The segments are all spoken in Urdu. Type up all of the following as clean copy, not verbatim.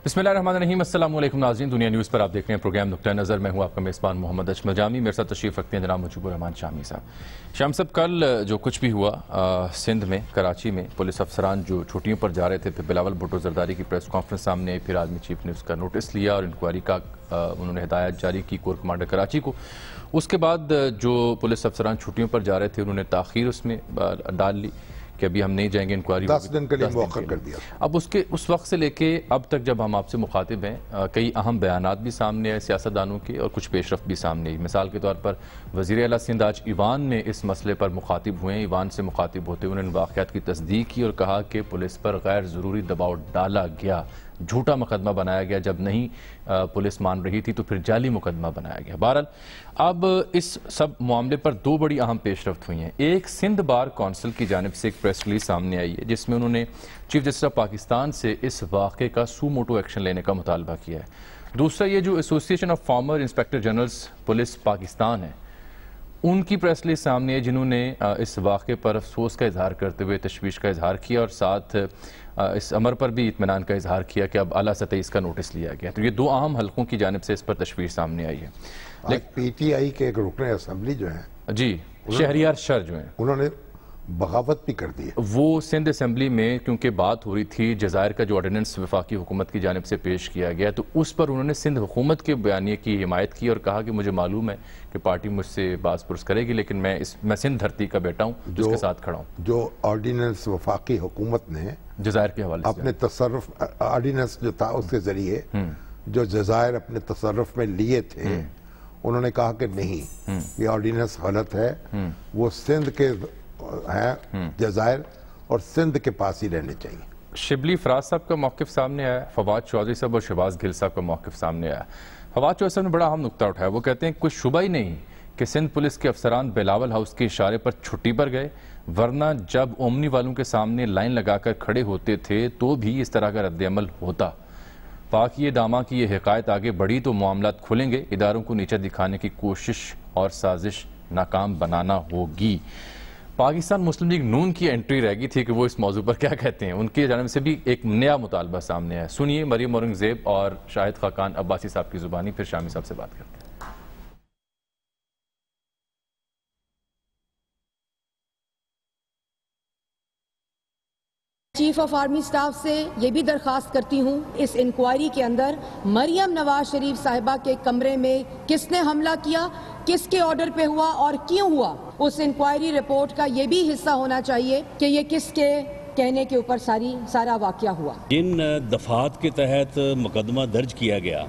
بسم اللہ الرحمن الرحیم۔ السلام علیکم ناظرین، دنیا نیوز پر آپ دیکھ رہے ہیں پروگرام نقطہ نظر۔ میں ہوں آپ کا میزبان محمد اجمل جامی، میرے ساتھ تشریف رکھتے ہیں جناب مجیب الرحمان شامی صاحب۔ شام صاحب، کل جو کچھ بھی ہوا سندھ میں، کراچی میں، پولیس افسران جو چھٹیوں پر جا رہے تھے، پھر بلاول بھٹو زرداری کی پریس کانفرنس سامنے آئی، پھر آرمی چیف نے اس کا نوٹس لیا اور انکوائری کا انہوں نے ہدایت جاری کی کور کمانڈر کراچی کو۔ اس کے بعد جو پولیس افسران چھٹیوں پر جا رہے تھے انہوں نے تاخیر اس میں ڈال لی کہ ابھی ہم نہیں جائیں گے انکوائری، 10 دن کے لیے مؤخر کر دیا۔ اب اس وقت سے لے کے اب تک جب ہم آپ سے مخاطب ہیں، کئی اہم بیانات بھی سامنے آئے سیاستدانوں کے اور کچھ پیش رفت بھی سامنے آئی۔ مثال کے طور پر وزیر اعلیٰ سندھ آج ایوان میں اس مسئلے پر مخاطب ہوئے ہیں۔ ایوان سے مخاطب ہوتے ہوئے انہوں نے واقعات کی تصدیق کی اور کہا کہ پولیس پر غیر ضروری دباؤ ڈالا گیا، جھوٹا مقدمہ بنایا گیا، جب نہیں پولیس مان رہی تھی تو پھر جعلی مقدمہ بنایا گیا۔ بہرحال اب اس سب معاملے پر دو بڑی اہم پیش رفت ہوئی ہیں۔ ایک، سندھ بار کونسل کی جانب سے ایک پریس ریلیز سامنے آئی ہے جس میں انہوں نے چیف جسٹس آف پاکستان سے اس واقعے کا سو موٹو ایکشن لینے کا مطالبہ کیا ہے۔ دوسرا، یہ جو association of former inspector generals police Pakistan ہے، ان کی پریس ریلیز سامنے ہے جنہوں نے اس واقعے پر افسوس کا اظہار کرتے ہوئے تشویش کا اظہار کیا اور ساتھ اس امر پر بھی اطمینان کا اظہار کیا کہ اب اعلیٰ سطح اس کا نوٹس لیا گیا۔ تو یہ دو اہم حلقوں کی جانب سے اس پر تشویش سامنے آئی ہے۔ پی ٹی آئی کے ایک رکن اسمبلی جو ہیں، جی، شہریار شر جو ہیں، انہوں نے بغاوت بھی کر دی ہے۔ وہ سندھ اسمبلی میں کیونکہ بات ہو رہی تھی جزائر کا جو آرڈیننس وفاقی حکومت کی جانب سے پیش کیا گیا، تو اس پر انہوں نے سندھ حکومت کے بیانیے کی حمایت کی اور کہا کہ مجھے معلوم ہے کہ پارٹی مجھ سے باز پرس کرے گی، لیکن میں سندھ دھرتی کا بیٹا ہوں، جس کے ساتھ کھڑا ہوں۔ جو آرڈیننس وفاقی حکومت نے جزائر کے حوالے سے اپنے تصرف، آرڈیننس جو تھا اس کے ذریعے جو جزائر اپنے تصرف میں لیے تھے، انہوں نے کہا کہ نہیں، یہ آرڈیننس غلط ہے، وہ سندھ کے ہیں جزائر اور سندھ کے پاس ہی رہنے چاہیے۔ شبلی فراز صاحب کا موقف سامنے آیا، فواد چودھری صاحب اور شہباز گل صاحب کا موقف سامنے آیا۔ فواد چودھری صاحب نے بڑا اہم نقطہ اٹھایا، وہ کہتے ہیں کوئی شبہ ہی نہیں کہ سندھ پولیس کے افسران بلاول ہاؤس کے اشارے پر چھٹی پر گئے، ورنہ جب اومنی والوں کے سامنے لائن لگا کر کھڑے ہوتے تھے تو بھی اس طرح کا رد عمل ہوتا۔ واقعی داما کی یہ حکایت آگے بڑھی تو معاملات کھلیں گے، اداروں کو نیچا دکھانے کی کوشش اور سازش ناکام بنانا ہوگی۔ پاکستان مسلم لیگ نون کی انٹری رہ گئی تھی کہ وہ اس موضوع پر کیا کہتے ہیں، ان کی جانب سے بھی ایک نیا مطالبہ سامنے ہے۔ سنیے مریم اورنگزیب اور شاہد خاقان عباسی صاحب کی زبانی، پھر شامی صاحب سے بات کرتے ہیں۔ چیف آف آرمی سٹاف سے یہ بھی درخواست کرتی ہوں، اس انکوائری کے اندر مریم نواز شریف صاحبہ کے کمرے میں کس نے حملہ کیا، کس کے آرڈر پہ ہوا اور کیوں ہوا، اس انکوائری رپورٹ کا یہ بھی حصہ ہونا چاہیے کہ یہ کس کے کہنے کے اوپر سارا واقعہ ہوا۔ جن دفعات کے تحت مقدمہ درج کیا گیا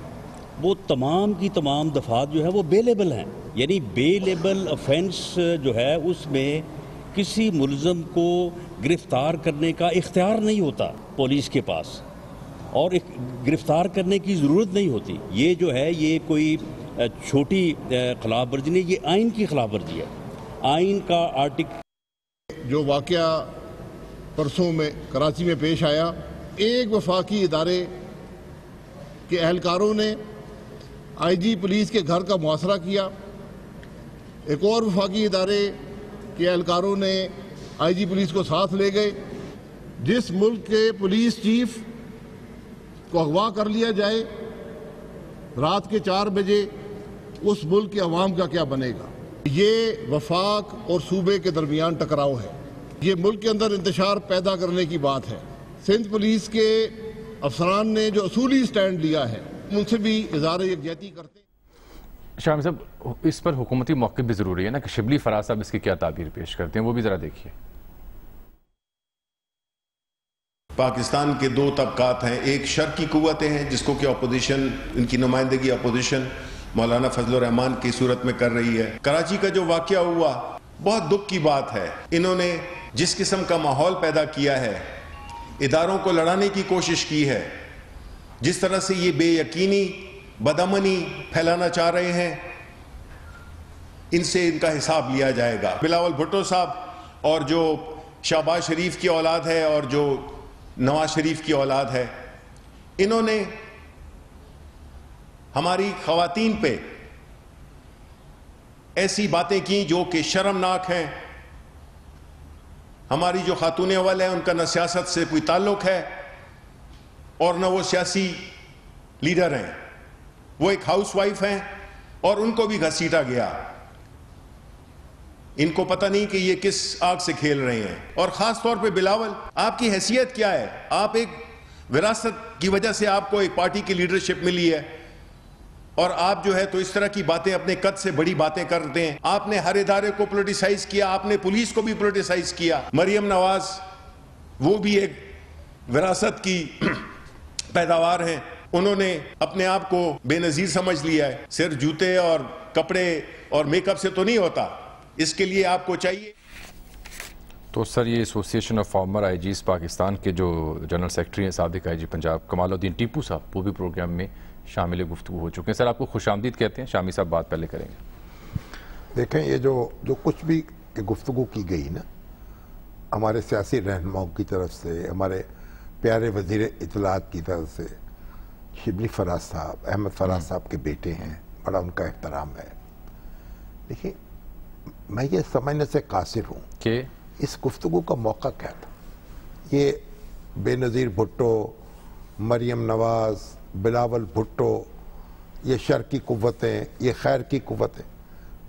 وہ تمام کی تمام دفعات جو ہے وہ بے لیبل ہیں، یعنی بے لیبل افینس جو ہے اس میں کسی ملزم کو گرفتار کرنے کا اختیار نہیں ہوتا پولیس کے پاس، اور گرفتار کرنے کی ضرورت نہیں ہوتی۔ یہ جو ہے یہ کوئی چھوٹی خلاف ورزی نہیں، یہ آئین کی خلاف ورزی ہے۔ آئین کا آرٹیکل جو واقعہ پرسوں میں کراچی میں پیش آیا، ایک وفاقی ادارے کے اہلکاروں نے آئی جی پولیس کے گھر کا محاصرہ کیا، ایک اور وفاقی ادارے کہ اہلکاروں نے آئی جی پولیس کو ساتھ لے گئے۔ جس ملک کے پولیس چیف کو اغوا کر لیا جائے رات کے 4 بجے، اس ملک کے عوام کا کیا بنے گا؟ یہ وفاق اور صوبے کے درمیان ٹکراؤ ہے، یہ ملک کے اندر انتشار پیدا کرنے کی بات ہے۔ سندھ پولیس کے افسران نے جو اصولی سٹینڈ لیا ہے ان سے بھی اظہار یکجہتی کرتے ہیں۔ شامی صاحب، اس پر حکومتی موقف بھی ضروری ہے نا کہ شبلی فراز صاحب اس کی کیا تعبیر پیش کرتے ہیں، وہ بھی ذرا دیکھیے۔ پاکستان کے دو طبقات ہیں، ایک شرقی قوتیں ہیں جس کو کہ اپوزیشن، ان کی نمائندگی اپوزیشن مولانا فضل الرحمان کی صورت میں کر رہی ہے۔ کراچی کا جو واقعہ ہوا بہت دکھ کی بات ہے، انہوں نے جس قسم کا ماحول پیدا کیا ہے، اداروں کو لڑانے کی کوشش کی ہے، جس طرح سے یہ بے یقینی بدامنی پھیلانا چاہ رہے ہیں، ان سے ان کا حساب لیا جائے گا۔ بلاول بھٹو صاحب اور جو شہباز شریف کی اولاد ہے اور جو نواز شریف کی اولاد ہے، انہوں نے ہماری خواتین پہ ایسی باتیں کی جو کہ شرمناک ہیں۔ ہماری جو خاتون اول ہیں ان کا نہ سیاست سے کوئی تعلق ہے اور نہ وہ سیاسی لیڈر ہیں, وہ ایک ہاؤس وائف ہیں اور ان کو بھی گھسیٹا گیا. ان کو پتہ نہیں کہ یہ کس آگ سے کھیل رہے ہیں. اور خاص طور پہ بلاول, آپ کی حیثیت کیا ہے؟ آپ ایک وراثت کی وجہ سے آپ کو ایک پارٹی کی لیڈرشپ ملی ہے, اور آپ جو ہے تو اس طرح کی باتیں, اپنے قد سے بڑی باتیں کرتے ہیں. آپ نے ہر ادارے کو پولیٹیسائز کیا, آپ نے پولیس کو بھی پولیٹیسائز کیا. مریم نواز وہ بھی ایک وراثت کی پیداوار ہیں, انہوں نے اپنے آپ کو بے نظیر سمجھ لیا ہے. صرف جوتے اور کپڑے اور میک اپ سے تو نہیں ہوتا, اس کے لیے آپ کو چاہیے. تو سر یہ ایسوسیشن آف فارمر آئی جیز پاکستان کے جو جنرل سیکرٹری ہیں سابق آئی جی پنجاب کمال الدین ٹیپو صاحب, وہ بھی پروگرام میں شامل گفتگو ہو چکے ہیں. سر آپ کو خوش آمدید کہتے ہیں. شامی صاحب بات پہلے کریں گے. دیکھیں, یہ جو کچھ بھی گفتگو کی گئی نا ہمارے سیاسی رہنماؤں کی طرف سے, ہمارے پیارے وزیر اطلاعات کی طرف سے, شبلی فراز صاحب, احمد فراز صاحب کے بیٹے ہیں, بڑا ان کا احترام ہے. دیکھیں, میں یہ سمجھنے سے قاصر ہوں کہ اس گفتگو کا موقع کیا تھا. یہ بے نظیر بھٹو, مریم نواز, بلاول بھٹو, یہ شر کی قوتیں, یہ خیر کی قوتیں,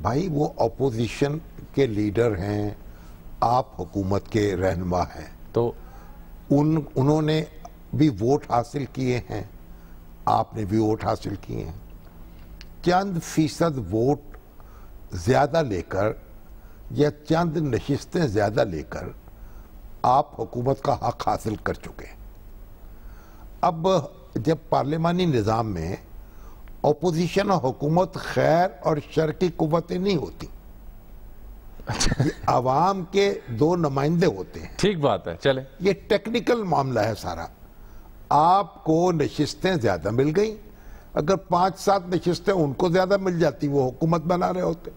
بھائی وہ اپوزیشن کے لیڈر ہیں, آپ حکومت کے رہنما ہیں, تو انہوں نے بھی ووٹ حاصل کیے ہیں, آپ نے بھی ووٹ حاصل کیے ہیں. چند فیصد ووٹ زیادہ لے کر یا چند نشستیں زیادہ لے کر آپ حکومت کا حق حاصل کر چکے. اب جب پارلیمانی نظام میں اپوزیشن اور حکومت خیر اور شر کی قوتیں نہیں ہوتی, یہ عوام کے دو نمائندے ہوتے ہیں. ٹھیک بات ہے, چلیں. یہ ٹیکنیکل معاملہ ہے سارا. آپ کو نشستیں زیادہ مل گئیں, اگر 5-7 نشستیں ان کو زیادہ مل جاتی, وہ حکومت بنا رہے ہوتے,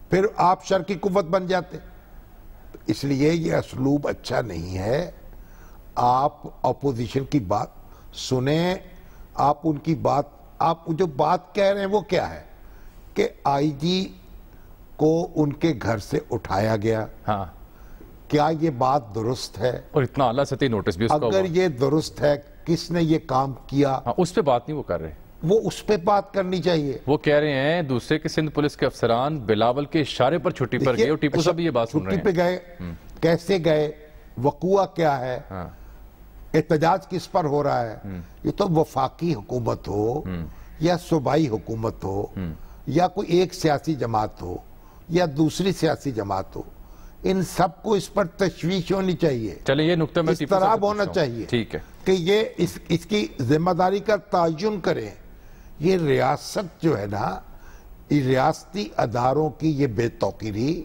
پھر آپ شر کی قوت بن جاتے. اس لیے یہ اسلوب اچھا نہیں ہے. آپ اپوزیشن کی بات سنیں, آپ ان کی بات, آپ جو بات کہہ رہے ہیں وہ کیا ہے کہ آئی جی کو ان کے گھر سے اٹھایا گیا. ہاں, کیا یہ بات درست ہے؟ اور اتنا اعلیٰ سطحی نوٹس بھی اس کا اگر یہ درست ہے, کس نے یہ کام کیا؟ ہاں, اس پہ بات نہیں وہ کر رہے. وہ اس پہ بات کرنی چاہیے. وہ کہہ رہے ہیں دوسرے کے سندھ پولیس کے افسران بلاول کے اشارے پر چھٹی پر گئے, اور ٹیپو صاحب بھی یہ بات سن رہے ہیں. چھٹی پہ گئے, کیسے گئے, وقوع کیا ہے, احتجاج کس پر ہو رہا ہے. یہ تو وفاقی حکومت ہو یا صوبائی حکومت ہو یا کوئی ایک سیاسی جماعت ہو یا دوسری سیاسی جماعت ہو, ان سب کو اس پر تشویش ہونی چاہیے. چلیں, یہ نقطہ میں اضطراب ہونا چاہیے. ٹھیک ہے کہ یہ اس کی ذمہ داری کا تعین کریں. یہ ریاست جو ہے نا, یہ ریاستی اداروں کی یہ بے توقیری,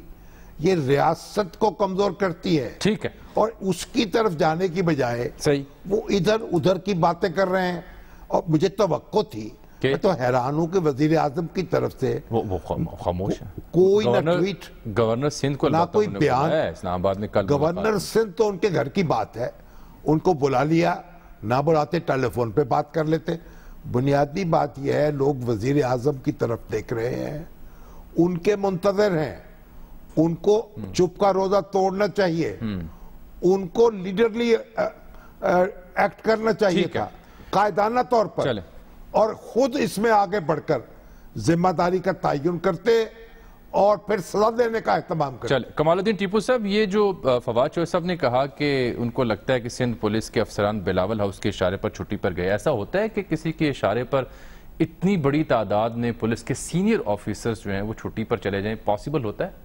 یہ ریاست کو کمزور کرتی ہے. ٹھیک ہے, اور اس کی طرف جانے کی بجائے صحیح, وہ ادھر ادھر کی باتیں کر رہے ہیں. اور مجھے توقع تھی, میں تو حیران ہوں کہ وزیر اعظم کی طرف سے وہ خاموش ہے. کوئی نہ ٹویٹ, گورنر سندھ کو نہ کوئی بیان. اسلام آباد میں کل گورنر سندھ تو ان کے گھر کی بات ہے, ان کو بلا لیا, نہ بلاتے ٹیلی فون پہ بات کر لیتے. بنیادی بات یہ ہے, لوگ وزیر اعظم کی طرف دیکھ رہے ہیں, ان کے منتظر ہیں, ان کو چپ کا روزہ توڑنا چاہیے, ان کو لیڈرلی ایکٹ کرنا چاہیے تھا قائدانہ طور پر, اور خود اس میں آگے بڑھ کر ذمہ داری کا تعین کرتے اور پھر سزا دینے کا اہتمام کرتے. چلے, کمال الدین ٹیپو صاحب, یہ جو فواد چوہے صاحب نے کہا کہ ان کو لگتا ہے کہ سندھ پولیس کے افسران بلاول ہاؤس کے اشارے پر چھٹی پر گئے, ایسا ہوتا ہے کہ کسی کے اشارے پر اتنی بڑی تعداد میں پولیس کے سینئر آفیسرز جو ہیں وہ چھٹی پر چلے جائیں, پاسبل ہوتا ہے؟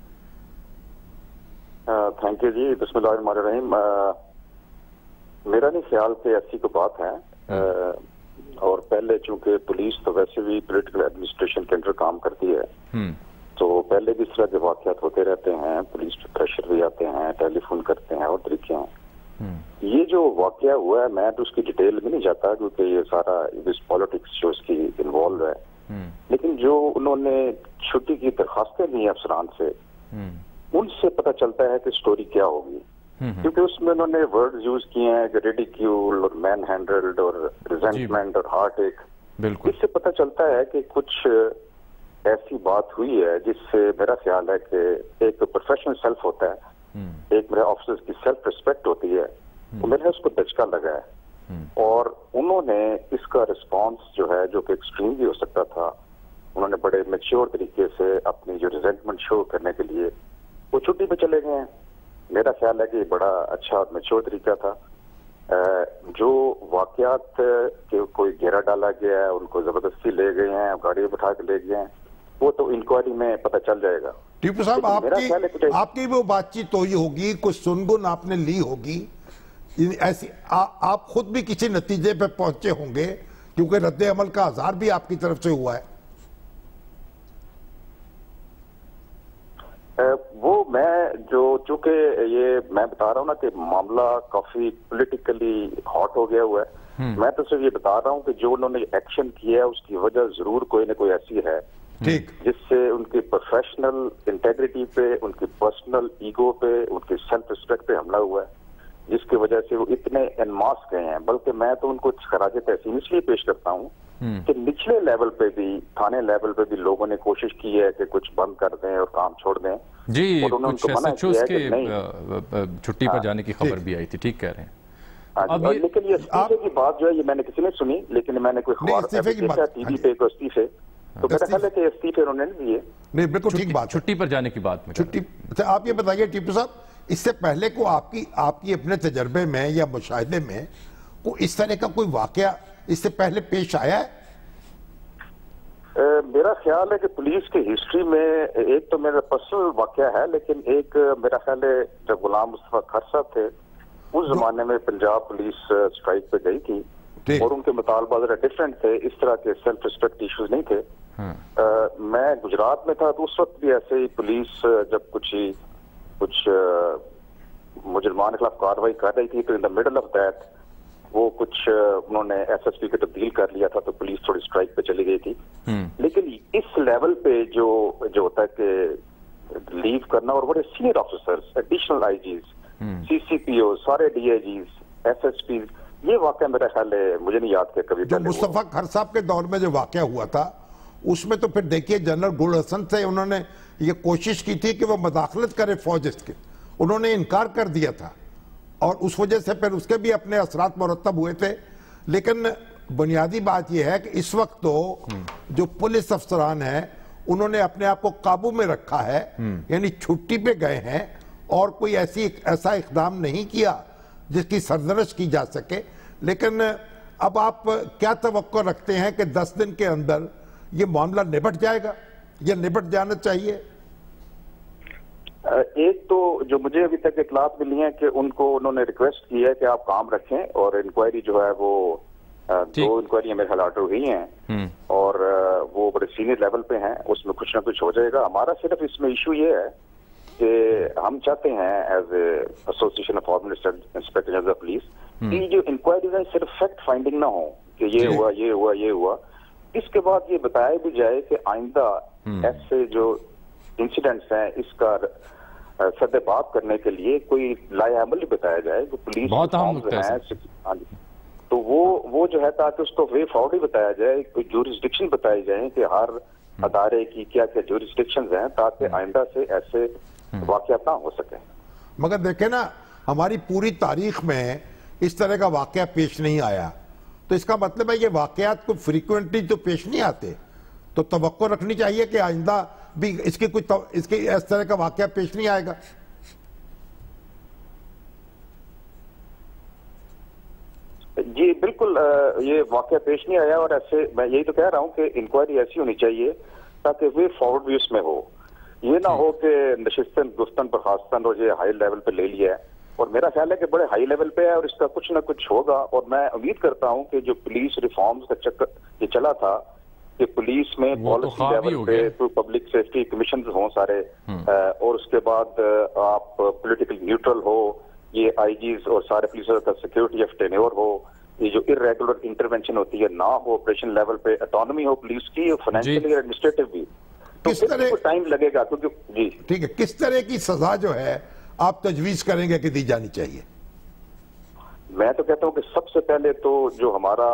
تھینک یو جی, بسم اللہ الرحمن الرحیم. میرا نہیں خیال کہ ایسی کوئی بات ہے, اور پہلے چونکہ پولیس تو ویسے بھی پولیٹیکل ایڈمنسٹریشن کے اندر کام کرتی ہے, تو پہلے بھی اس طرح کے واقعات ہوتے رہتے ہیں, پولیس پہ پریشر بھی آتے ہیں, ٹیلی فون کرتے ہیں, اور طریقے ہیں. یہ جو واقعہ ہوا ہے, میں تو اس کی ڈیٹیل میں نہیں جاتا کیونکہ یہ سارا پالیٹکس جو اس کی انوالو ہے, لیکن جو انہوں نے چھٹی کی درخواستیں دی ہیں افسران سے, ان سے پتہ چلتا ہے کہ سٹوری کیا ہوگی. کیونکہ اس میں انہوں نے ورڈز یوز کیے ہیں کہ ریڈیکیول اور مین ہینڈلڈ اور ریزنٹمنٹ اور ہارٹ ایک. اس سے پتہ چلتا ہے کہ کچھ ایسی بات ہوئی ہے جس سے میرا خیال ہے کہ ایک پروفیشنل سیلف ہوتا ہے, ایک میرے آفیسرز کی سیلف ریسپیکٹ ہوتی ہے, وہ میرے اس کو دھچکا لگا ہے. اور انہوں نے اس کا رسپانس جو ہے جو کہ ایکسٹریم بھی ہو سکتا تھا، انہوں نے بڑے میچور طریقے سے اپنی جو ریزنٹمنٹ شو کرنے کے لیے وہ چھٹی پہ چلے گئے ہیں. میرا خیال ہے کہ یہ بڑا اچھا اور میچور طریقہ تھا. جو واقعات کے کوئی گھیرا ڈالا گیا ہے، ان کو زبردستی لے گئے ہیں، گاڑی میں بٹھا کے لے گئے ہیں، وہ تو انکوائری میں پتہ چل جائے گا. ٹیپو صاحب آپ کی وہ بات چیت ہوئی ہوگی، کچھ سنگن آپ نے لی ہوگی، ایسی آپ خود بھی کسی نتیجے پہ پہنچے ہوں گے کیونکہ رد عمل کا اظہار بھی آپ کی طرف سے ہوا ہے. وہ میں چونکہ یہ میں بتا رہا ہوں نا کہ معاملہ کافی پولیٹیکلی ہاٹ ہو گیا ہوا ہے، میں تو صرف یہ بتا رہا ہوں کہ جو انہوں نے ایکشن کیا ہے اس کی وجہ ضرور کوئی نہ کوئی ایسی ہے جس سے ان کی پروفیشنل انٹیگریٹی پہ، ان کی پرسنل ایگو پہ، ان کی سیلف ریسپیکٹ پہ حملہ ہوا ہے، جس کی وجہ سے وہ اتنے انماس گئے ہیں. بلکہ میں تو ان کو خراج تحسین اس لیے پیش کرتا ہوں کہ نچلے لیول پہ بھی، تھانے لیول پہ بھی لوگوں نے کوشش کی ہے کہ کچھ بند کر دیں اور کام چھوڑ دیں. جی کچھ SHOs کے چھٹی پر جانے کی خبر بھی آئی تھی، ٹھیک کہہ رہے ہیں. لیکن یہ استعفے کی بات جو ہے یہ میں نے کسی نے سنی، لیکن میں نے کوئی خبر دیکھا ٹی وی پہ کوئی استعفے، تو میرا خیال ہے کہ استعفے انہوں نے نہیں دیے. نہیں بالکل ٹھیک بات، چھٹی پر جانے کی بات میں. چھٹی آپ یہ بتائیے ٹیپو صاحب، اس سے پہلے کو آپ کی اپنے تجربے میں یا مشاہدے میں کوئی اس طرح کا کوئی واقعہ اس سے پہلے پیش آیا ہے؟ میرا خیال ہے کہ پولیس کی ہسٹری میں ایک تو میرا پرسنل واقعہ ہے، لیکن ایک میرا خیال ہے جب غلام مصطفیٰ خر صاحب تھے اس زمانے میں پنجاب پولیس اسٹرائک پہ گئی تھی اور ان کے مطالبہ ذرا ڈفرینٹ تھے، اس طرح کے سیلف ریسپیکٹ ایشوز نہیں تھے. میں گجرات میں تھا تو اس وقت بھی ایسے ہی پولیس جب کچھ مجرمان کے خلاف کارروائی کر رہی تھی تو ان دا مڈل آف دیٹ وہ کچھ انہوں نے SSP کو تبدیل کر لیا تھا تو پولیس تھوڑی اسٹرائک پہ چلی گئی تھی. لیکن اس لیول پہ جو ہوتا ہے کہ لیو کرنا، اور بڑے senior officers, additional IGs، CCPO، سارے DIGs، SSPs، یہ واقعہ میرا خیال ہے مجھے نہیں یاد کہ کبھی جو مصطفیٰ خر صاحب کے دور میں جو واقعہ ہوا تھا اس میں تو پھر دیکھیے جنرل گل حسن سے انہوں نے یہ کوشش کی تھی کہ وہ مداخلت کرے فوج کے، انہوں نے انکار کر دیا تھا اور اس وجہ سے پھر اس کے بھی اپنے اثرات مرتب ہوئے تھے. لیکن بنیادی بات یہ ہے کہ اس وقت تو جو پولیس افسران ہیں انہوں نے اپنے آپ کو قابو میں رکھا ہے، یعنی چھٹی پہ گئے ہیں اور کوئی ایسا اقدام نہیں کیا جس کی سرزنش کی جا سکے. لیکن اب آپ کیا توقع رکھتے ہیں کہ 10 دن کے اندر یہ معاملہ نبٹ جائے گا یا نبٹ جانا چاہیے؟ ایک تو جو مجھے ابھی تک اطلاعات ملی ہیں کہ انہوں نے ریکویسٹ کی ہے کہ آپ کام رکھیں اور انکوائری جو ہے وہ 2 انکوائریاں میرے خیال آرڈر ہوئی ہیں اور وہ بڑے سینئر لیول پہ ہیں، اس میں کچھ نہ کچھ ہو جائے گا. ہمارا صرف اس میں ایشو یہ ہے کہ ہم چاہتے ہیں as a association of former inspector general police کہ جو انکوائریز ہیں صرف فیکٹ فائنڈنگ نہ ہو کہ یہ ہوا یہ ہوا یہ ہوا، اس کے بعد یہ بتایا بھی جائے کہ آئندہ ایسے جو انسیڈنٹس ہیں اس کا سد بات کرنے کے لیے کوئی لائحہ عمل بھی بتایا جائے کہ پولیس ہیں تو وہ جو ہے تاکہ اس کو وے فارورڈ ہی بتایا جائے، کوئی جورسڈکشن بتائی جائیں کہ ہر ادارے کی کیا کیا جورسڈکشنز ہیں تاکہ آئندہ سے ایسے واقعات نہ ہو سکیں. مگر دیکھیں نا ہماری پوری تاریخ میں اس طرح کا واقعہ پیش نہیں آیا، تو اس کا مطلب ہے یہ واقعات کو فریکوینٹلی تو پیش نہیں آتے، تو توقع رکھنی چاہیے کہ آئندہ بھی اس طرح کا واقعہ پیش نہیں آئے گا. جی بالکل یہ واقعہ پیش نہیں آیا، اور ایسے میں یہی تو کہہ رہا ہوں کہ انکوائری ایسی ہونی چاہیے تاکہ وے فارورڈ بھی اس میں ہو، یہ نہ ہو کہ نشستن گفتن برخاستن اور یہ ہائی لیول پہ لے لیا ہے. اور میرا خیال ہے کہ بڑے ہائی لیول پہ ہے اور اس کا کچھ نہ کچھ ہوگا. اور میں امید کرتا ہوں کہ جو پولیس ریفارمز کا چکر یہ چلا تھا کہ پولیس میں پالیسی لیول پہ تو پبلک سیفٹی کمیشنز ہوں سارے، اور اس کے بعد آپ پولیٹیکل نیوٹرل ہو، یہ IGs اور سارے پولیس کا سیکیورٹی آف ٹینیور ہو، یہ جو ارریگولر انٹرونشن ہوتی ہے نہ ہو، آپریشن لیول پہ اٹانومی ہو پولیس کی، فائنینشیلی اور ایڈمنسٹریٹو بھی، تو پھر ٹائم لگے گا کیونکہ جی ٹھیک ہے. کس طرح کی سزا جو ہے آپ تجویز کریں گے کہ دی جانی چاہیے؟ میں تو کہتا ہوں کہ سب سے پہلے تو جو ہمارا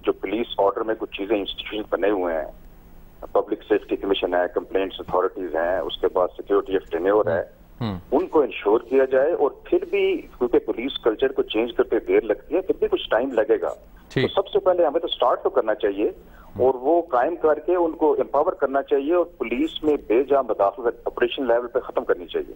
جو پولیس آرڈر میں کچھ چیزیں انسٹیٹیوشن بنے ہوئے ہیں، پبلک سیفٹی کمیشن ہے، کمپلینٹس اتھارٹیز ہیں، اس کے بعد سیکیورٹی آف ٹینیور ہے، ان کو انشور کیا جائے. اور پھر بھی کیونکہ پولیس کلچر کو چینج کرتے دیر لگتی ہے, پھر بھی کچھ ٹائم لگے گا. تو سب سے پہلے ہمیں تو سٹارٹ تو کرنا چاہیے اور وہ قائم کر کے ان کو امپاور کرنا چاہیے اور پولیس میں بے جا مداخلت آپریشن لیول پہ ختم کرنی چاہیے.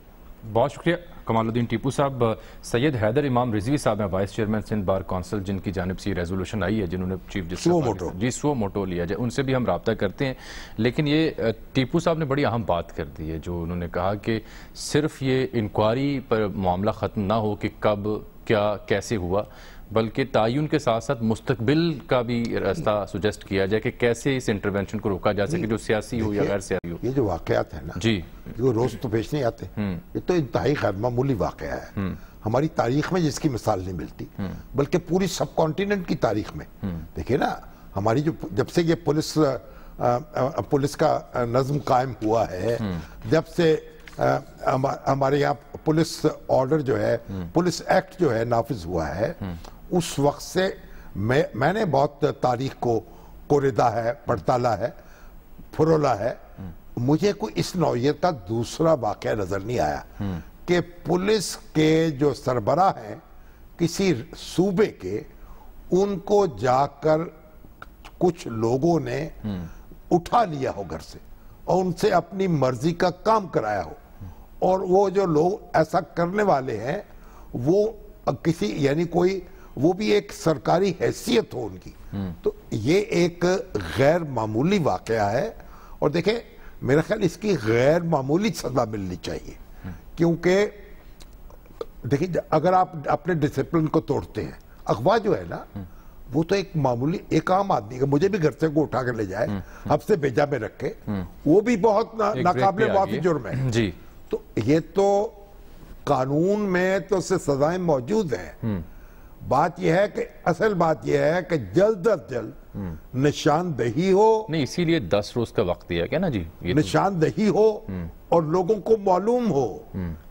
بہت شکریہ کمال الدین ٹیپو صاحب. سید حیدر امام رضوی صاحب ہیں vice chairman Sindh bar council, جن کی جانب سے ریزولوشن آئی ہے, جنہوں نے چیف جسٹس سو موٹو لیا جائے, ان سے بھی ہم رابطہ کرتے ہیں. لیکن یہ ٹیپو صاحب نے بڑی اہم بات کر دی ہے, جو انہوں نے کہا کہ صرف یہ انکوائری پر معاملہ ختم نہ ہو کہ کب کیا کیسے ہوا, بلکہ تعین کے ساتھ ساتھ مستقبل کا بھی راستہ سجیسٹ کیا جائے کہ کیسے اس انٹرونشن کو روکا جا سکے, جو سیاسی ہو یا غیر سیاسی ہو. یہ جو واقعات ہیں نا جی, جو روز تو پیش نہیں آتے, یہ تو انتہائی غیر معمولی واقعہ ہے. ہماری تاریخ میں جس کی مثال نہیں ملتی, بلکہ پوری سب کانٹیننٹ کی تاریخ میں. دیکھیں نا, ہماری جو جب سے یہ پولیس کا نظم قائم ہوا ہے, جب سے ہمارے یہاں پولیس آرڈر جو ہے, پولیس ایکٹ جو ہے نافذ ہوا ہے, اس وقت سے میں نے بہت تاریخ کو کوریدا ہے, پڑتالا ہے, پھرولا ہے. مجھے کوئی اس نوعیت کا دوسرا واقعہ نظر نہیں آیا کہ پولیس کے جو سربراہ ہیں کسی صوبے کے, ان کو جا کر کچھ لوگوں نے اٹھا لیا ہو گھر سے اور ان سے اپنی مرضی کا کام کرایا ہو, اور وہ جو لوگ ایسا کرنے والے ہیں وہ کسی یعنی کوئی وہ بھی ایک سرکاری حیثیت ہو ان کی. تو یہ ایک غیر معمولی واقعہ ہے, اور دیکھیں میرا خیال اس کی غیر معمولی سزا ملنی چاہیے, کیونکہ دیکھیں اگر آپ اپنے ڈسپلن کو توڑتے ہیں, اغوا جو ہے نا وہ تو ایک معمولی ایک عام آدمی, مجھے بھی گھر سے کو اٹھا کر لے جائے, اب سے بیجا میں رکھے, وہ بھی بہت ناقابل معافی جرم ہے. جی, تو یہ تو قانون میں تو سے سزائیں موجود ہیں. بات یہ ہے کہ اصل بات یہ ہے کہ جلد از جلد نشاندہی ہو, نہیں اسی لیے 10 روز کا وقت دیا گیا نا جی, نشاندہی ہو اور لوگوں کو معلوم ہو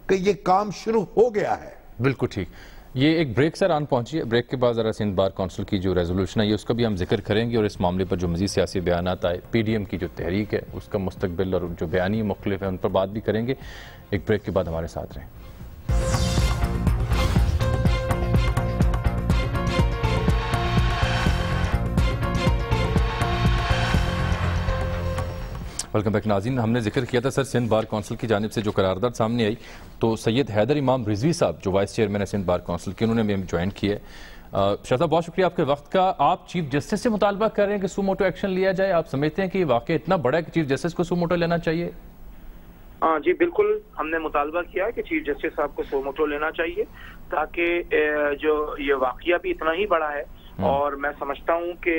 کہ یہ کام شروع ہو گیا ہے. بالکل ٹھیک. یہ ایک بریک سر آن پہنچی ہے, بریک کے بعد ذرا سندھ بار کونسل کی جو ریزولوشن ہے اس کا بھی ہم ذکر کریں گے, اور اس معاملے پر جو مزید سیاسی بیانات آئے, پی ڈی ایم کی جو تحریک ہے اس کا مستقبل اور جو بیانی مختلف ہیں ان پر بات بھی کریں گے. ایک بریک کے بعد ہمارے ساتھ رہیں. ویلکم بیک ناظرین. ہم نے ذکر کیا تھا سر سندھ بار کونسل کی جانب سے جو قرارداد سامنے آئی, تو سید حیدر امام رضوی صاحب جو وائس چیئرمین ہے سندھ بار کونسل کے, انہوں نے بھی جوائن کیا ہے. شاہ صاحب بہت شکریہ آپ کے وقت کا. آپ چیف جسٹس سے مطالبہ کر رہے ہیں کہ سو موٹو ایکشن لیا جائے, آپ سمجھتے ہیں کہ یہ واقعہ اتنا بڑا ہے کہ چیف جسٹس کو سو موٹو لینا چاہیے؟ ہاں جی بالکل, ہم نے مطالبہ کیا ہے کہ چیف جسٹس صاحب کو سو موٹو لینا چاہیے, تاکہ جو یہ واقعہ بھی اتنا ہی بڑا ہے, اور میں سمجھتا ہوں کہ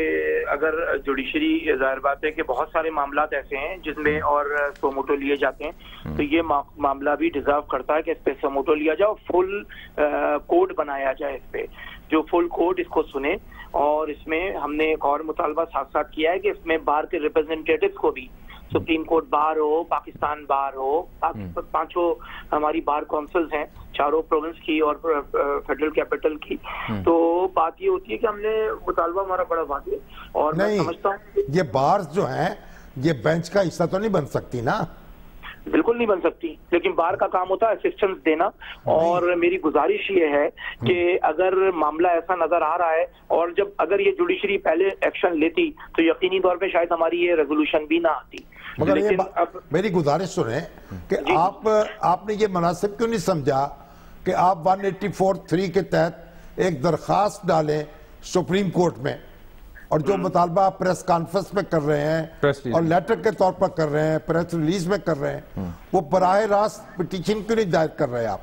اگر جوڈیشری, ظاہر بات ہے کہ بہت سارے معاملات ایسے ہیں جس میں اور سو موٹو لیے جاتے ہیں, تو یہ معاملہ بھی ڈیزرو کرتا ہے کہ اس پہ سو موٹو لیا جائے اور فل کوڈ بنایا جائے اس پہ, جو فل کوڈ اس کو سنے. اور اس میں ہم نے ایک اور مطالبہ ساتھ ساتھ کیا ہے کہ اس میں بار کے ریپرزینٹیٹیوز کو بھی, سپریم کورٹ بار ہو, پاکستان بار ہو, پانچوں ہماری بار کونسلز ہیں, چاروں پروونس کی اور فیڈرل کیپٹل کی, تو بات یہ ہوتی ہے کہ ہم نے مطالبہ ہمارا بڑا واضح ہے. اور میں سمجھتا ہوں یہ بارز جو ہیں یہ بینچ کا حصہ تو نہیں بن سکتی نا, بالکل نہیں بن سکتی, لیکن بار کا کام ہوتا ہے اسسٹنس دینا. اور میری گزارش یہ ہے کہ اگر معاملہ ایسا نظر آ رہا ہے, اور جب اگر یہ جوڈیشری پہلے ایکشن لیتی تو یقینی طور پہ شاید ہماری یہ ریزولوشن بھی نہ آتی. مگر میری گزارش سنیں کہ آپ نے یہ مناسب کیوں نہیں سمجھا کہ آپ 184(3) کے تحت ایک درخواست ڈالیں سپریم کورٹ میں, اور جو مطالبہ آپ پریس کانفرنس میں کر رہے ہیں اور لیٹر کے طور پر کر رہے ہیں, پریس ریلیز میں کر رہے ہیں, وہ براہ راست پٹیشن کیوں نہیں دائر کر رہے آپ؟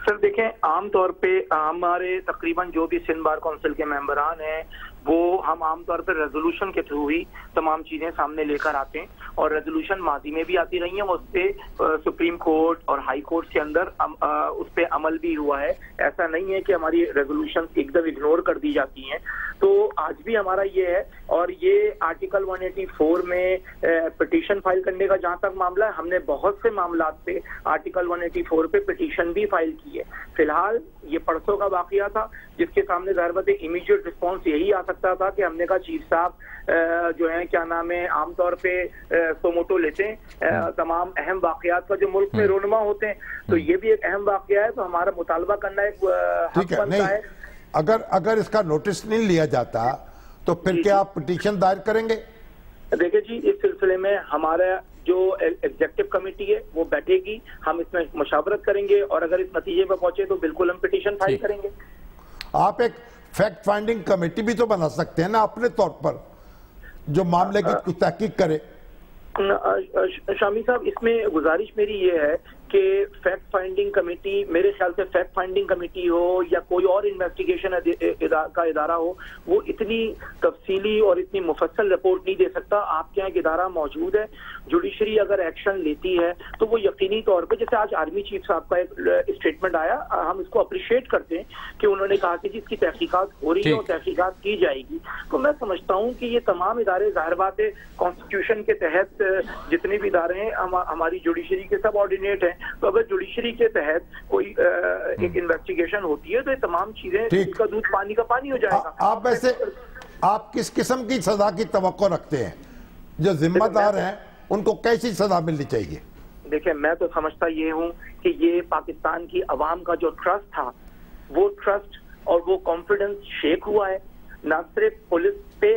سر دیکھیں, عام طور پہ ہمارے تقریباً جو بھی سندھ بار کونسل کے ممبران ہیں وہ ہم عام طور پر ریزولوشن کے تھرو ہی تمام چیزیں سامنے لے کر آتے ہیں, اور ریزولوشن ماضی میں بھی آتی رہی ہیں, اس پہ سپریم کورٹ اور ہائی کورٹ کے اندر اس پہ عمل بھی ہوا ہے. ایسا نہیں ہے کہ ہماری ریزولوشن ایک دم اگنور کر دی جاتی ہیں. تو آج بھی ہمارا یہ ہے, اور یہ آرٹیکل 184 میں پٹیشن فائل کرنے کا جہاں تک معاملہ ہے, ہم نے بہت سے معاملات پہ آرٹیکل 184 پہ پٹیشن بھی فائل کی ہے. فی الحال یہ پرسوں کا واقعہ تھا جس کے سامنے ظاہر بات ہے امیڈیٹ رسپانس یہی آ سکتا تھا کہ ہم نے کہا چیف صاحب جو ہیں کیا نام ہے عام طور پہ سوموٹو لیتے ہیں تمام اہم واقعات کا جو ملک میں رونما ہوتے ہیں، تو یہ بھی ایک اہم واقعہ ہے، تو ہمارا مطالبہ کرنا ایک حق بنتا ہے۔ اگر اس کا نوٹس نہیں لیا جاتا تو پھر کیا آپ پٹیشن دائر کریں گے؟ دیکھیں جی، اس سلسلے میں ہمارا جو ایگزیکٹو کمیٹی ہے وہ بیٹھے گی، ہم اس میں مشاورت کریں گے، اور اگر اس نتیجے پر پہنچے تو بالکل ہم پٹیشن فائل کریں گے۔ آپ ایک فیکٹ فائنڈنگ کمیٹی بھی تو بنا سکتے ہیں نا اپنے طور پر، جو معاملے کی کچھ تحقیق کرے۔ شامی صاحب، اس میں گزارش میری یہ ہے کہ فیکٹ فائنڈنگ کمیٹی، میرے خیال سے فیکٹ فائنڈنگ کمیٹی ہو یا کوئی اور انویسٹیگیشن کا ادارہ ہو، وہ اتنی تفصیلی اور اتنی مفصل رپورٹ نہیں دے سکتا۔ آپ کے یہاں ایک ادارہ موجود ہے، جوڈیشری اگر ایکشن لیتی ہے تو وہ یقینی طور پہ، جیسے آج آرمی چیف صاحب کا ایک اسٹیٹمنٹ آیا، ہم اس کو اپریشیٹ کرتے ہیں کہ انہوں نے کہا کہ جس کی تحقیقات ہو رہی ہے اور تحقیقات کی جائے گی، تو میں سمجھتا ہوں کہ یہ تمام ادارے ظاہر بات ہے کانسٹیٹیوشن کے تحت جتنے بھی ادارے ہیں ہماری جوڈیشری کے سب آرڈینیٹ ہیں، تو اگر جوڈیشری کے تحت کوئی ایک انویسٹیگیشن ہوتی ہے تو یہ تمام چیزیں اس کا دودھ پانی کا پانی ہو جائے گا۔ آپ ویسے آپ کس قسم کی سزا کی توقع رکھتے ہیں؟ جو ذمہ دار ہیں ان کو کیسی سزا ملنی چاہیے؟ دیکھیں، میں تو سمجھتا یہ ہوں کہ یہ پاکستان کی عوام کا جو ٹرسٹ تھا، وہ ٹرسٹ اور وہ کانفیڈنس شیک ہوا ہے، نہ صرف پولیس پہ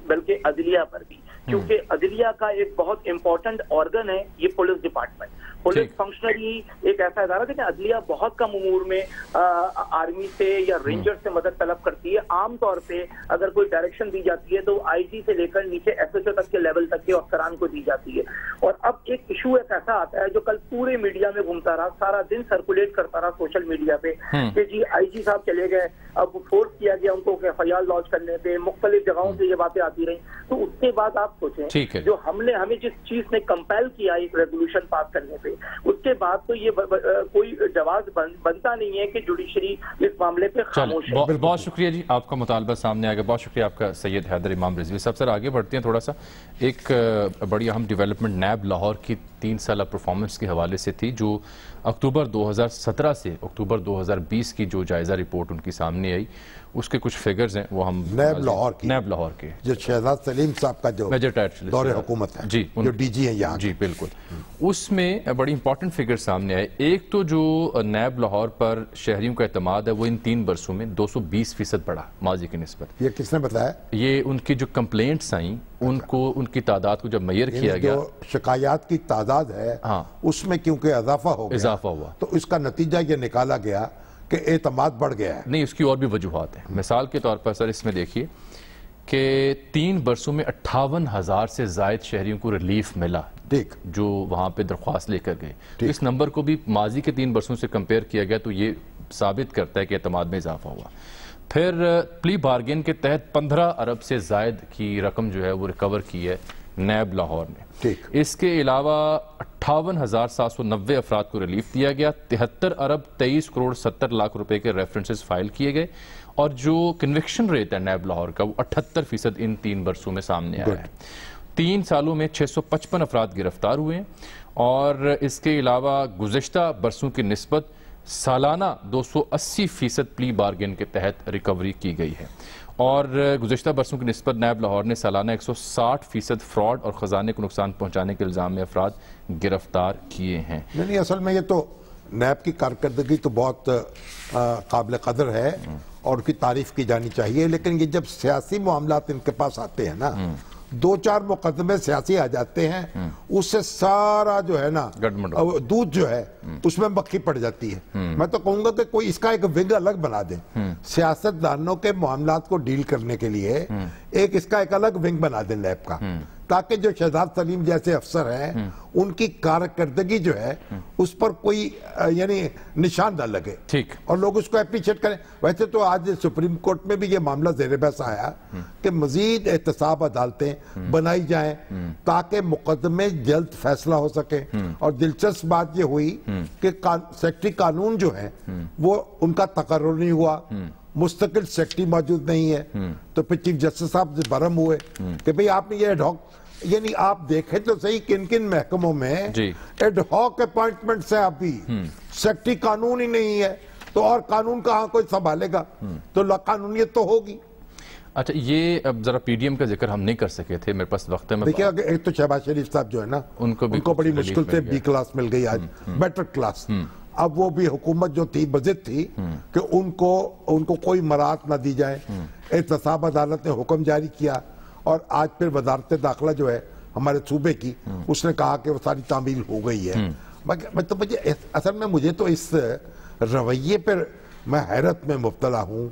بلکہ عدلیہ پر بھی، کیونکہ عدلیہ کا ایک بہت امپورٹنٹ آرگن ہے یہ پولیس ڈپارٹمنٹ۔ پولیس فنکشنری ایک ایسا ادارہ، دیکھیں عدلیہ بہت کم امور میں آرمی سے یا رینجر سے مدد طلب کرتی ہے۔ عام طور پہ اگر کوئی ڈائریکشن دی جاتی ہے تو آئی جی سے لے کر نیچے ایس ایچ او تک کے لیول تک کے افسران کو دی جاتی ہے۔ اور اب ایک ایشو ایک ایسا آتا ہے جو کل پورے میڈیا میں گھومتا رہا، سارا دن سرکولیٹ کرتا رہا سوشل میڈیا پہ، کہ جی آئی جی صاحب چلے گئے، اب فورس کیا گیا ان کو ایف آئی آر لانچ کرنے پہ، مختلف جگہوں سے یہ باتیں آتی رہیں۔ تو اس کے بعد آپ سوچیں، جو ہمیں جس چیز نے کمپیل کیا ایک ریزولوشن پاس کرنے پہ، اس کے بعد تو یہ کوئی جواز بنتا نہیں ہے کہ جوڈیشری اس معاملے پہ خاموش ہے۔ بہت شکریہ جی، آپ کا مطالبہ سامنے آ گیا، بہت شکریہ آپ کا سید حیدر امام رضوی صاحب۔ سر آگے بڑھتے ہیں تھوڑا سا، ایک بڑی اہم ڈیولپمنٹ نیب لاہور کی 3 سالہ پرفارمنس کے حوالے سے تھی، جو اکتوبر 2017 سے اکتوبر 2020 کی جو جائزہ رپورٹ ان کی سامنے آئی، اس کے کچھ فگرز ہیں وہ ہم نیب لاہور کے جو شہزاد سلیم صاحب کا جو دور حکومت ہے، جی جو ڈی جی ہیں یہاں، جی بالکل، اس میں بڑی امپورٹنٹ فگر سامنے آئے۔ ایک تو جو نیب لاہور پر شہریوں کا اعتماد ہے وہ ان 3 برسوں میں 220% بڑھا ماضی کی نسبت۔ یہ کس نے بتایا؟ یہ ان کی جو کمپلینٹس آئیں ان کی تعداد کو جب میئر کیا گیا، جو شکایات کی تعداد ہے اس میں کیونکہ اضافہ ہوا تو اس کا نتیجہ یہ نکالا گیا کہ اعتماد بڑھ گیا ہے۔ نہیں، اس کی اور بھی وجوہات ہیں۔ مثال کے طور پر سر اس میں دیکھیے کہ 3 برسوں میں 58,000 سے زائد شہریوں کو ریلیف ملا جو وہاں پہ درخواست لے کر گئے۔ اس نمبر کو بھی ماضی کے 3 برسوں سے کمپیئر کیا گیا تو یہ ثابت کرتا ہے کہ اعتماد میں اضافہ ہوا۔ پھر پلی بارگین کے تحت 15 ارب سے زائد کی رقم جو ہے وہ ریکور کی ہے نیب لاہور نے۔ اس کے علاوہ 58,790 افراد کو ریلیف دیا گیا، 73 ارب 23 کروڑ 70 لاکھ روپے کے ریفرنسز فائل کیے گئے، اور جو کنوکشن ریٹ ہے نیب لاہور کا وہ 78% ان 3 برسوں میں سامنے آیا ہے۔ 3 سالوں میں 655 افراد گرفتار ہوئے ہیں، اور اس کے علاوہ گزشتہ برسوں کی نسبت سالانہ 280% پلی بارگین کے تحت ریکوری کی گئی ہے، اور گزشتہ برسوں کی نسبت نیب لاہور نے سالانہ 160% فراڈ اور خزانے کو نقصان پہنچانے کے الزام میں افراد گرفتار کیے ہیں۔ نہیں، اصل میں یہ تو نیب کی کارکردگی تو بہت قابل قدر ہے اور کی تعریف کی جانی چاہیے، لیکن یہ جب سیاسی معاملات ان کے پاس آتے ہیں نا، 2-4 مقدمے سیاسی آ جاتے ہیں، اس سے سارا جو ہے نا دودھ جو ہے اس میں مکھی پڑ جاتی ہے۔ میں تو کہوں گا کہ کوئی اس کا ایک ونگ الگ بنا دیں، سیاست دانوں کے معاملات کو ڈیل کرنے کے لیے اس کا ایک الگ ونگ بنا دیں نیب کا، تاکہ جو شہزاد سلیم جیسے افسر ہیں ان کی کارکردگی جو ہے اس پر کوئی یعنی نشان نہ لگے اور لوگ اس کو اپریشیٹ کریں۔ ویسے تو آج سپریم کورٹ میں بھی یہ معاملہ زیر بحث آیا کہ مزید احتساب عدالتیں بنائی جائیں تاکہ مقدمے جلد فیصلہ ہو سکے، اور دلچسپ بات یہ ہوئی کہ سیکٹری قانون جو ہے وہ ان کا تقرر نہیں ہوا، مستقل سیکٹری موجود نہیں ہے، تو پھر چیف جسٹس صاحب برہم ہوئے کہ بھئی آپ نے یہ ایڈ ہاک، یعنی آپ دیکھیں تو صحیح کن کن محکموں میں ایڈ ہاک اپوائنٹمنٹس ہیں، ابھی سیکٹری قانون ہی نہیں ہے، تو اور قانون کہاں کوئی سنبھالے گا، تو قانونیت تو ہوگی۔ اچھا یہ اب ذرا پی ڈی ایم کا ذکر ہم نہیں کر سکے تھے, میرے پاس وقت ہے. دیکھیں ایک تو شہباز شریف صاحب جو ہے نا ان کو بڑی مشکل سے بی کلاس مل گئی آج, بیٹر کلاس. اب وہ بھی حکومت جو تھی بضد تھی کہ ان کو کوئی مراعات نہ دی جائے. احتساب عدالت نے حکم جاری کیا اور آج پھر وزارت داخلہ جو ہے ہمارے صوبے کی, اس نے کہا کہ وہ ساری تعمیل ہو گئی ہے. مطلب اصل میں مجھے تو اس رویے پر میں حیرت میں مبتلا ہوں.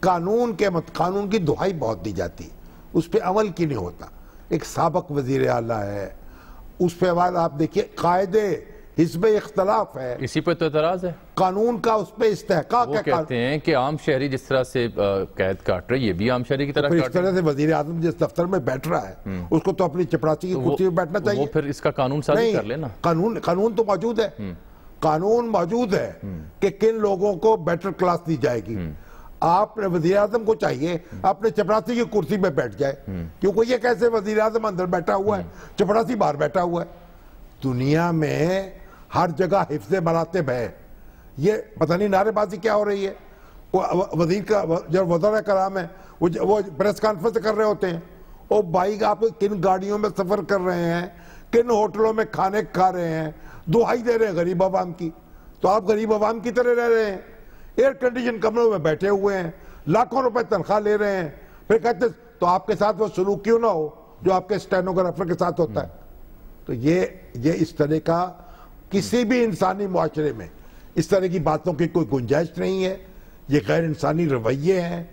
قانون کی دہائی بہت دی جاتی, اس پہ عمل کی نہیں ہوتا. ایک سابق وزیر اعلیٰ ہے, اس پہ بعد آپ دیکھیے قاعدے حزب اختلاف ہے, اسی پہ تو اعتراض ہے. قانون کا اس پہ استحقاق ہے. وہ کہتے ہیں کہ عام شہری جس طرح سے قید کاٹ رہے, یہ بھی عام شہری کی طرح اس طرح سے وزیر اعظم جس دفتر میں بیٹھ رہا ہے اس کو تو اپنی چپڑاسی کی کرسی میں بیٹھنا چاہیے. وہ پھر اس کا قانون سازی کر لینا. قانون تو موجود ہے, قانون موجود ہے کہ کن لوگوں کو بیٹر کلاس دی جائے گی. آپ وزیر اعظم کو چاہیے اپنے چپڑاسی کی کرسی میں بیٹھ جائے, کیونکہ یہ کیسے وزیر اعظم اندر بیٹھا ہوا ہے, چپڑاسی باہر بیٹھا ہوا ہے. دنیا میں ہر جگہ حفظ مراتب ہے. یہ پتہ نہیں نعرے بازی کیا ہو رہی ہے. وزیر کا جو وزراء کرام ہے وہ پریس کانفرنس کر رہے ہوتے ہیں. او بھائی آپ کن گاڑیوں میں سفر کر رہے ہیں, کن ہوٹلوں میں کھانے کھا رہے ہیں, دہائی دے رہے ہیں غریب عوام کی. تو آپ غریب عوام کی طرح رہ رہے ہیں, ایئر کنڈیشن کمروں میں بیٹھے ہوئے ہیں, لاکھوں روپے تنخواہ لے رہے ہیں. پھر کہتے تو آپ کے ساتھ وہ سلوک کیوں نہ ہو جو آپ کے اسٹینوگرافر کے ساتھ ہوتا ہے. تو یہ اس طرح کا کسی بھی انسانی معاشرے میں اس طرح کی باتوں کی کوئی گنجائش نہیں ہے. یہ غیر انسانی رویے ہیں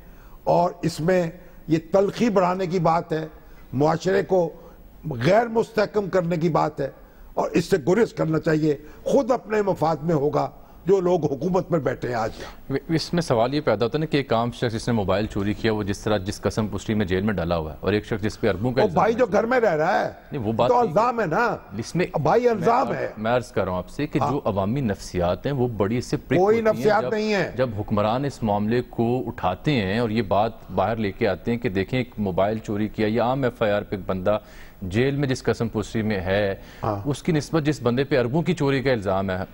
اور اس میں یہ تلخی بڑھانے کی بات ہے, معاشرے کو غیر مستحکم کرنے کی بات ہے, اور اس سے گریز کرنا چاہیے. خود اپنے مفاد میں ہوگا جو لوگ حکومت پر بیٹھے ہیں آج. اس میں سوال یہ پیدا ہوتا ہے نا کہ ایک عام شخص جس نے موبائل چوری کیا وہ جس قسم پشتی میں جیل میں ڈالا ہوا ہے, اور ایک شخص جس پہ اربوں کا الزام ہے. بھائی جو گھر میں رہ رہا ہے وہ تو الزام ہے نا, اس میں بھائی الزام ہے. میں عرض کر رہا ہوں آپ سے کہ جو عوامی نفسیات ہیں وہ بڑی اس سے پرک کوئی ہوتی ہیں. نفسیات نہیں ہے. جب حکمران اس معاملے کو اٹھاتے ہیں اور یہ بات باہر لے کے آتے ہیں کہ دیکھیں ایک موبائل چوری کیا, یا عام ایف آئی آر پہ ایک بندہ جیل میں جس قسم پشتی میں ہے, اس کی نسبت جس بندے پہ اربوں کی چوری کا الزام ہے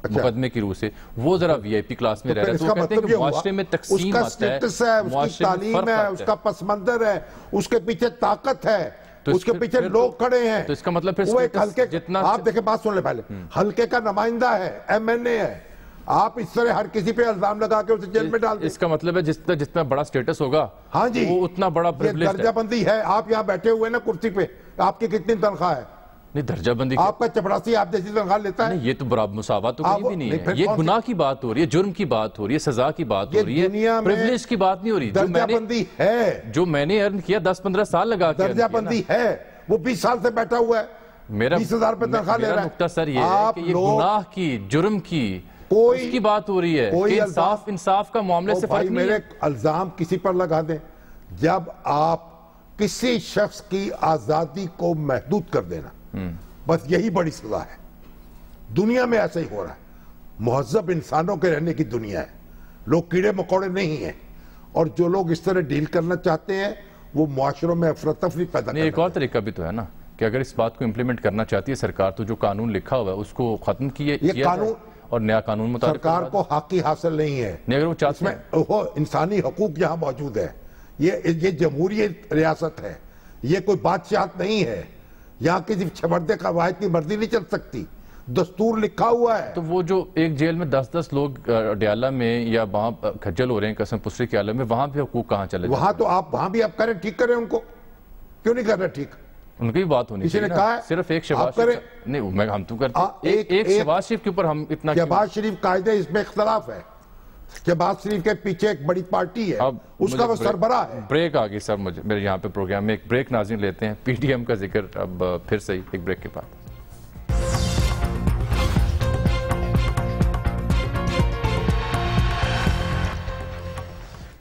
مقدمے کی روح سے, وہ ذرا وی آئی پی کلاس میں رہ رہا ہے. تو وہ کہتے ہیں کہ معاشرے میں تقسیم آتا ہے, اس کا سٹیٹس ہے, اس کی تعلیم ہے, اس کا پس منظر ہے, اس کے پیچھے طاقت ہے, اس کے پیچھے لوگ کھڑے ہیں. تو اس کا مطلب پھر وہ ایک حلقے, آپ دیکھیں بات سن لیں پہلے, حلقے کا نمائندہ ہے, ایم این اے ہے. آپ اس طرح ہر کسی پہ الزام لگا کے اسے جیل میں ڈال دیں. اس کا مطلب ہے جتنا بڑا سٹیٹس ہوگا ہاں جی وہ اتنا بڑا پریویلیج ہے. درجہ بندی ہے. آپ یہاں بیٹھے ہوئے نا کرسی پہ, آپ کی کتنی تنخواہ ہے؟ نہیں درجہ بندی, آپ کا چپڑاسی آپ جیسی تنخواہ لیتا ہے. یہ تو برابر مساوات تو کہیں بھی نہیں ہے. یہ گناہ کی بات ہو رہی ہے, جرم کی بات ہو رہی ہے, سزا کی بات ہو رہی ہے, پریویلیج کی بات نہیں ہو رہی. درجہ بندی ہے, جو میں نے ارن کیا 10-15 سال لگا کے, درجہ بندی ہے. وہ 20 سال سے بیٹھا ہوا ہے, میرا 20,000 پہ تنخواہ لے رہا ہے. میرا نقطہ سر یہ ہے کہ یہ گناہ کی, جرم کی, اس کی بات ہو رہی ہے کہ انصاف کا معاملے سے فرق نہیں ہے. میرے الزام کسی پر لگا دیں, جب آپ کسی شخص کی آزادی کو محدود کر دینا, بس یہی بڑی سزا ہے. دنیا میں ایسا ہی ہو رہا ہے. مہذب انسانوں کے رہنے کی دنیا ہے, لوگ کیڑے مکوڑے نہیں ہیں, اور جو لوگ اس طرح ڈیل کرنا چاہتے ہیں وہ معاشروں میں افراتفری پیدا کرنا. ایک اور طریقہ بھی تو ہے نا کہ اگر اس بات کو امپلیمنٹ کرنا چاہتی ہے سرکار, تو جو قانون لکھا ہوا ہے اس کو ختم کیا قانون اور نیا قانون مطابق. سرکار کو حق حاصل نہیں ہے, نہیں اگر وہ چاہتے ہیں. وہ انسانی حقوق یہاں موجود ہے. یہ جمہوری ریاست ہے, یہ کوئی بادشاہت نہیں ہے. یہاں کسی چھبردے کا واحد کی مرضی نہیں چل سکتی. دستور لکھا ہوا ہے. تو وہ جو ایک جیل میں 10-10 لوگ ڈیالہ میں یا وہاں کھجل ہو رہے ہیں قسم پسری کے عالم میں, وہاں بھی حقوق کہاں چلے؟ وہاں تو آپ وہاں بھی آپ کریں, ٹھیک کریں ان کو. کیوں نہیں کر رہے ٹھیک؟ ان کی بات ہونی چاہیے. صرف ایک شہباز شریف نہیں, ہم تو کرتے ایک شہباز شریف کے اوپر ہم اتنا. شہباز شریف قاعدے اس میں اختلاف ہے. شہباز شریف کے پیچھے ایک بڑی پارٹی ہے, اس کا وہ سربراہ ہے. بریک آگئی سر, میرے یہاں پہ پروگرام میں ایک بریک ناظرین لیتے ہیں. پی ڈی ایم کا ذکر اب پھر سے ایک بریک کے بعد.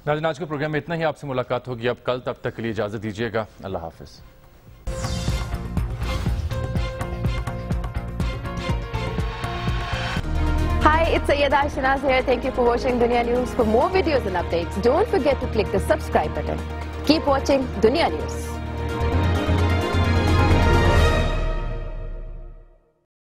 ناظرین آج کے پروگرام میں اتنا ہی. آپ سے ملاقات ہوگی اب کل, تب تک کے لیے اجازت دیجیے گا. اللہ حافظ. Hi, it's Sayyeda Shanaz here. Thank you for watching Dunya News. For more videos and updates, don't forget to click the subscribe button. Keep watching Dunya News.